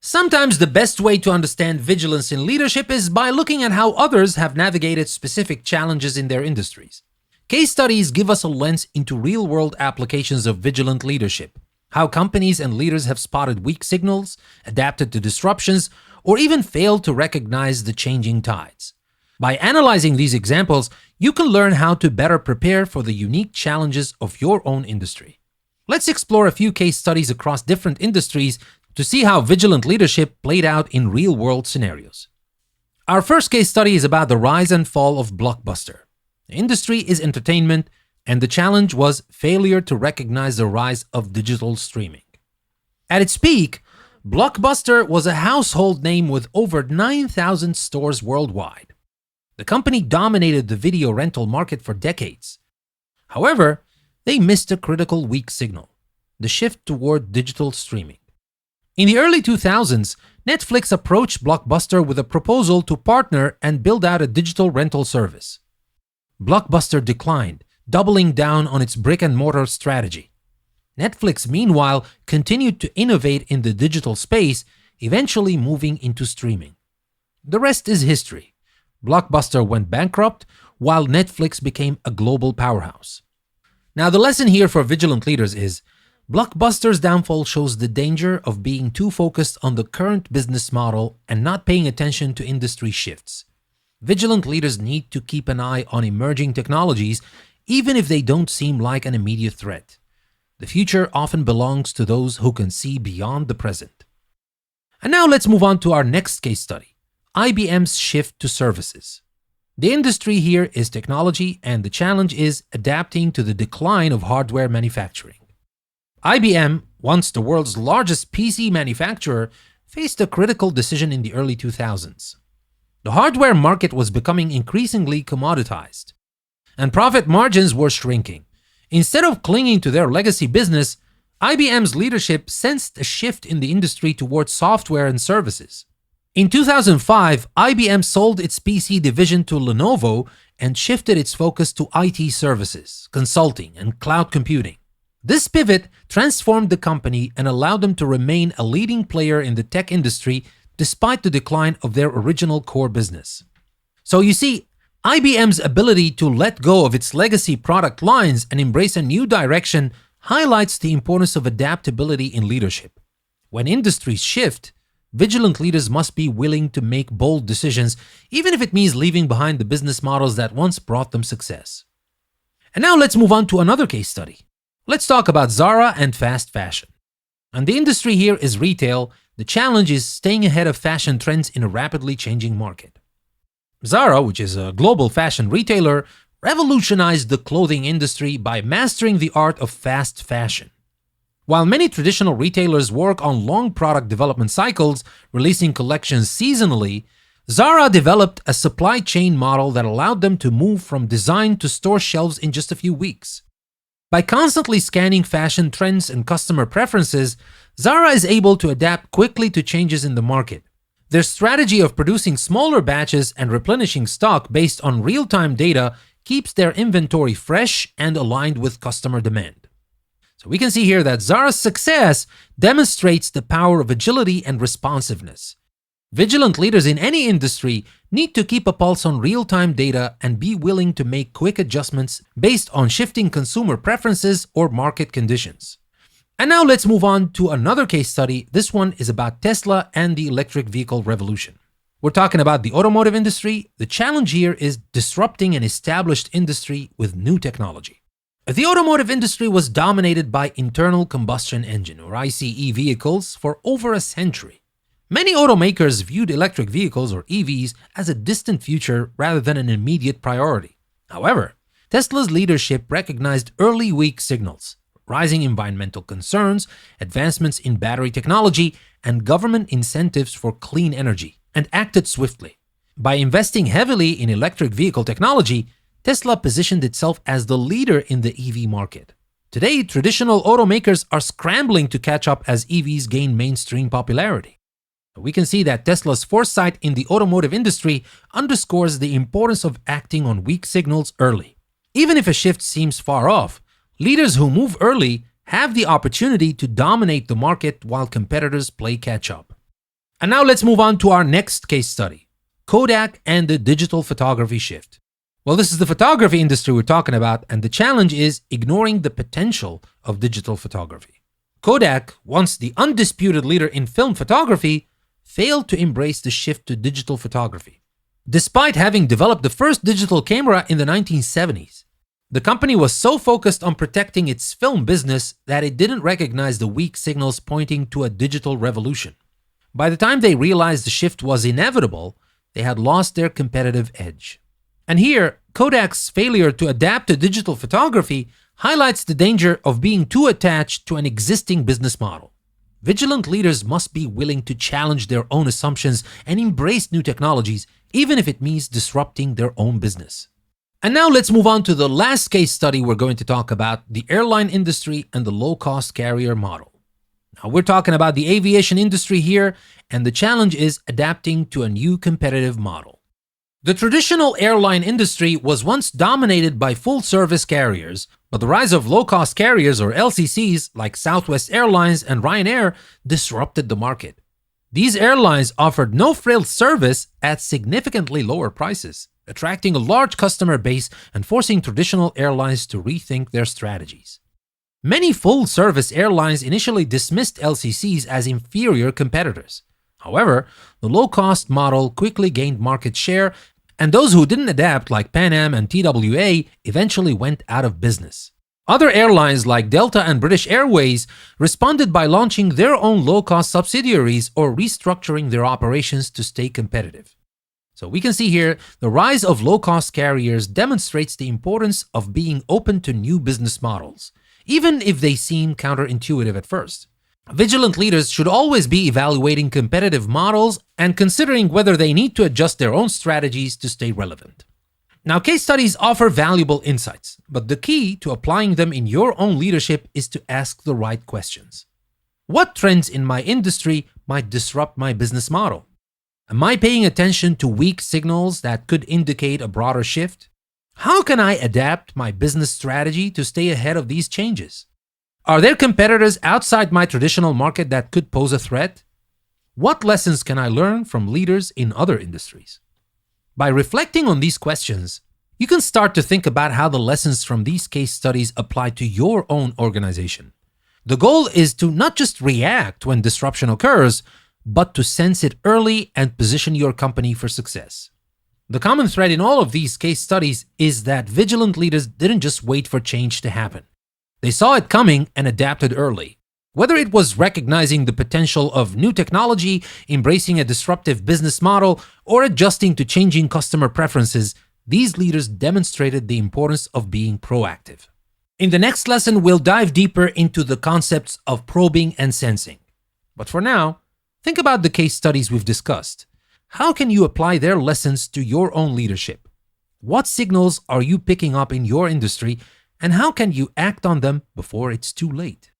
Sometimes the best way to understand vigilance in leadership is by looking at how others have navigated specific challenges in their industries. Case studies give us a lens into real-world applications of vigilant leadership, how companies and leaders have spotted weak signals, adapted to disruptions, or even failed to recognize the changing tides. By analyzing these examples, you can learn how to better prepare for the unique challenges of your own industry. Let's explore a few case studies across different industries to see how vigilant leadership played out in real-world scenarios. Our first case study is about the rise and fall of Blockbuster. The industry is entertainment, and the challenge was failure to recognize the rise of digital streaming. At its peak, Blockbuster was a household name with over 9,000 stores worldwide. The company dominated the video rental market for decades. However, they missed a critical weak signal: the shift toward digital streaming. In the early 2000s, Netflix approached Blockbuster with a proposal to partner and build out a digital rental service. Blockbuster declined, doubling down on its brick-and-mortar strategy. Netflix, meanwhile, continued to innovate in the digital space, eventually moving into streaming. The rest is history. Blockbuster went bankrupt, while Netflix became a global powerhouse. Now, the lesson here for vigilant leaders is Blockbuster's downfall shows the danger of being too focused on the current business model and not paying attention to industry shifts. Vigilant leaders need to keep an eye on emerging technologies, even if they don't seem like an immediate threat. The future often belongs to those who can see beyond the present. And now let's move on to our next case study: IBM's shift to services. The industry here is technology, and the challenge is adapting to the decline of hardware manufacturing. IBM, once the world's largest PC manufacturer, faced a critical decision in the early 2000s. The hardware market was becoming increasingly commoditized, and profit margins were shrinking. Instead of clinging to their legacy business, IBM's leadership sensed a shift in the industry towards software and services. In 2005, IBM sold its PC division to Lenovo and shifted its focus to IT services, consulting, and cloud computing. This pivot transformed the company and allowed them to remain a leading player in the tech industry despite the decline of their original core business. So you see, IBM's ability to let go of its legacy product lines and embrace a new direction highlights the importance of adaptability in leadership. When industries shift, vigilant leaders must be willing to make bold decisions, even if it means leaving behind the business models that once brought them success. And now let's move on to another case study. Let's talk about Zara and fast fashion. And the industry here is retail. The challenge is staying ahead of fashion trends in a rapidly changing market. Zara, which is a global fashion retailer, revolutionized the clothing industry by mastering the art of fast fashion. While many traditional retailers work on long product development cycles, releasing collections seasonally, Zara developed a supply chain model that allowed them to move from design to store shelves in just a few weeks. By constantly scanning fashion trends and customer preferences, Zara is able to adapt quickly to changes in the market. Their strategy of producing smaller batches and replenishing stock based on real-time data keeps their inventory fresh and aligned with customer demand. So we can see here that Zara's success demonstrates the power of agility and responsiveness. Vigilant leaders in any industry need to keep a pulse on real-time data and be willing to make quick adjustments based on shifting consumer preferences or market conditions. And now let's move on to another case study. This one is about Tesla and the electric vehicle revolution. We're talking about the automotive industry. The challenge here is disrupting an established industry with new technology. The automotive industry was dominated by internal combustion engine or ICE vehicles for over a century. Many automakers viewed electric vehicles or EVs as a distant future rather than an immediate priority. However, Tesla's leadership recognized early weak signals: rising environmental concerns, advancements in battery technology, and government incentives for clean energy, and acted swiftly. By investing heavily in electric vehicle technology, Tesla positioned itself as the leader in the EV market. Today, traditional automakers are scrambling to catch up as EVs gain mainstream popularity. We can see that Tesla's foresight in the automotive industry underscores the importance of acting on weak signals early. Even if a shift seems far off, leaders who move early have the opportunity to dominate the market while competitors play catch-up. And now let's move on to our next case study, Kodak and the digital photography shift. Well, this is the photography industry we're talking about, and the challenge is ignoring the potential of digital photography. Kodak, once the undisputed leader in film photography, failed to embrace the shift to digital photography. Despite having developed the first digital camera in the 1970s, the company was so focused on protecting its film business that it didn't recognize the weak signals pointing to a digital revolution. By the time they realized the shift was inevitable, they had lost their competitive edge. And here, Kodak's failure to adapt to digital photography highlights the danger of being too attached to an existing business model. Vigilant leaders must be willing to challenge their own assumptions and embrace new technologies, even if it means disrupting their own business. And now let's move on to the last case study we're going to talk about, the airline industry and the low-cost carrier model. Now we're talking about the aviation industry here, and the challenge is adapting to a new competitive model. The traditional airline industry was once dominated by full-service carriers, but the rise of low-cost carriers or LCCs like Southwest Airlines and Ryanair disrupted the market. These airlines offered no-frills service at significantly lower prices, attracting a large customer base and forcing traditional airlines to rethink their strategies. Many full-service airlines initially dismissed LCCs as inferior competitors. However, the low-cost model quickly gained market share, and those who didn't adapt, like Pan Am and TWA, eventually went out of business. Other airlines like Delta and British Airways responded by launching their own low-cost subsidiaries or restructuring their operations to stay competitive. So we can see here, the rise of low-cost carriers demonstrates the importance of being open to new business models, even if they seem counterintuitive at first. Vigilant leaders should always be evaluating competitive models and considering whether they need to adjust their own strategies to stay relevant. Now, case studies offer valuable insights, but the key to applying them in your own leadership is to ask the right questions. What trends in my industry might disrupt my business model? Am I paying attention to weak signals that could indicate a broader shift? How can I adapt my business strategy to stay ahead of these changes? Are there competitors outside my traditional market that could pose a threat? What lessons can I learn from leaders in other industries? By reflecting on these questions, you can start to think about how the lessons from these case studies apply to your own organization. The goal is to not just react when disruption occurs, but to sense it early and position your company for success. The common thread in all of these case studies is that vigilant leaders didn't just wait for change to happen. They saw it coming and adapted early. Whether it was recognizing the potential of new technology, embracing a disruptive business model, or adjusting to changing customer preferences, these leaders demonstrated the importance of being proactive. In the next lesson, we'll dive deeper into the concepts of probing and sensing. But for now, think about the case studies we've discussed. How can you apply their lessons to your own leadership? What signals are you picking up in your industry, and how can you act on them before it's too late?